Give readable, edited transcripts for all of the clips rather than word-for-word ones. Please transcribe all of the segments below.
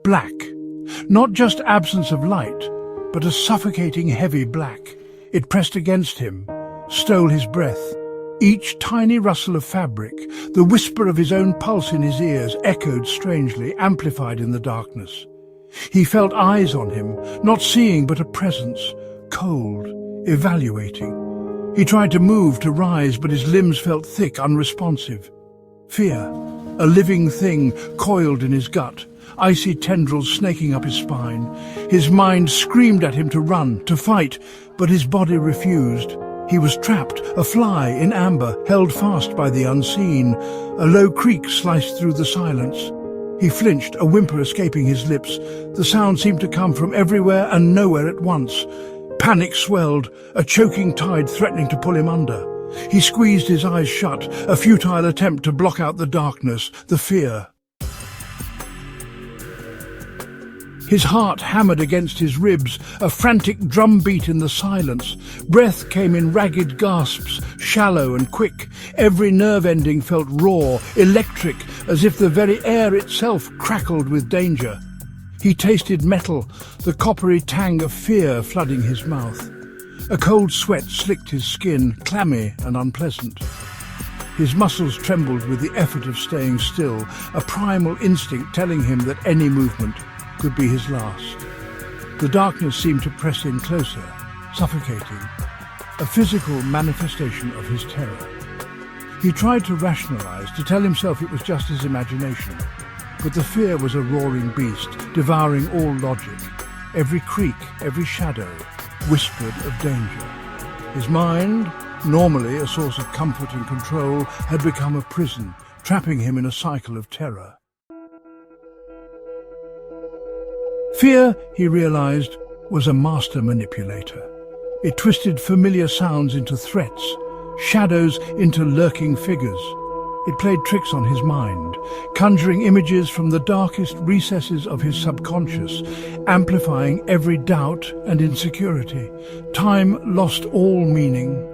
Black. Not just absence of light, but a suffocating heavy black. It pressed against him, stole his breath. Each tiny rustle of fabric, the whisper of his own pulse in his ears, echoed strangely, amplified in the darkness. He felt eyes on him, not seeing but a presence, cold, evaluating. He tried to move, to rise, but his limbs felt thick, unresponsive. Fear, a living thing, coiled in his gut, icy tendrils snaking up his spine. His mind screamed at him to run, to fight, but his body refused. He was trapped, a fly in amber, held fast by the unseen. A low creak sliced through the silence. He flinched, a whimper escaping his lips. The sound seemed to come from everywhere and nowhere at once. Panic swelled, a choking tide threatening to pull him under. He squeezed his eyes shut, a futile attempt to block out the darkness, the fear. His heart hammered against his ribs, a frantic drumbeat in the silence. Breath came in ragged gasps, shallow and quick. Every nerve ending felt raw, electric, as if the very air itself crackled with danger. He tasted metal, the coppery tang of fear flooding his mouth. A cold sweat slicked his skin, clammy and unpleasant. His muscles trembled with the effort of staying still, a primal instinct telling him that any movement could be his last. The darkness seemed to press in closer, suffocating, a physical manifestation of his terror. He tried to rationalize, to tell himself it was just his imagination, but the fear was a roaring beast, devouring all logic. Every creak, every shadow, whispered of danger. His mind, normally a source of comfort and control, had become a prison, trapping him in a cycle of terror. Fear, he realized, was a master manipulator. It twisted familiar sounds into threats, shadows into lurking figures. It played tricks on his mind, conjuring images from the darkest recesses of his subconscious, amplifying every doubt and insecurity. Time lost all meaning.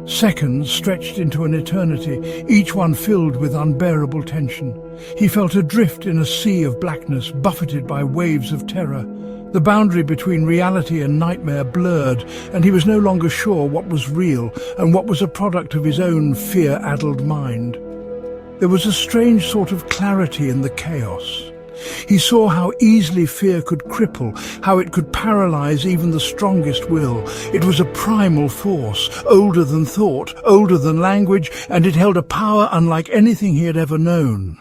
Seconds stretched into an eternity, each one filled with unbearable tension. He felt adrift in a sea of blackness, buffeted by waves of terror. The boundary between reality and nightmare blurred, and he was no longer sure what was real and what was a product of his own fear-addled mind. There was a strange sort of clarity in the chaos. He saw how easily fear could cripple, how it could paralyze even the strongest will. It was a primal force, older than thought, older than language, and it held a power unlike anything he had ever known.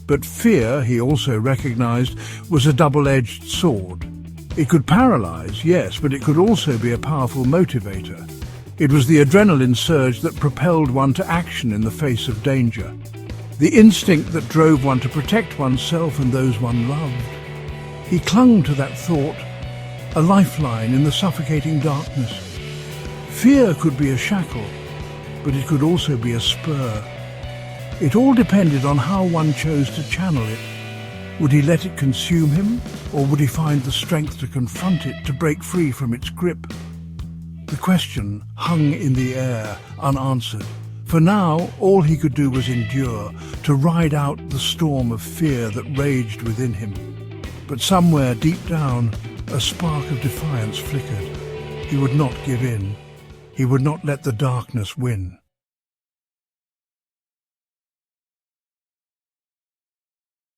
But fear, he also recognized, was a double-edged sword. It could paralyze, yes, but it could also be a powerful motivator. It was the adrenaline surge that propelled one to action in the face of danger. The instinct that drove one to protect oneself and those one loved. He clung to that thought, a lifeline in the suffocating darkness. Fear could be a shackle, but it could also be a spur. It all depended on how one chose to channel it. Would he let it consume him, or would he find the strength to confront it, to break free from its grip? The question hung in the air, unanswered. For now, all he could do was endure, to ride out the storm of fear that raged within him. But somewhere deep down, a spark of defiance flickered. He would not give in. He would not let the darkness win.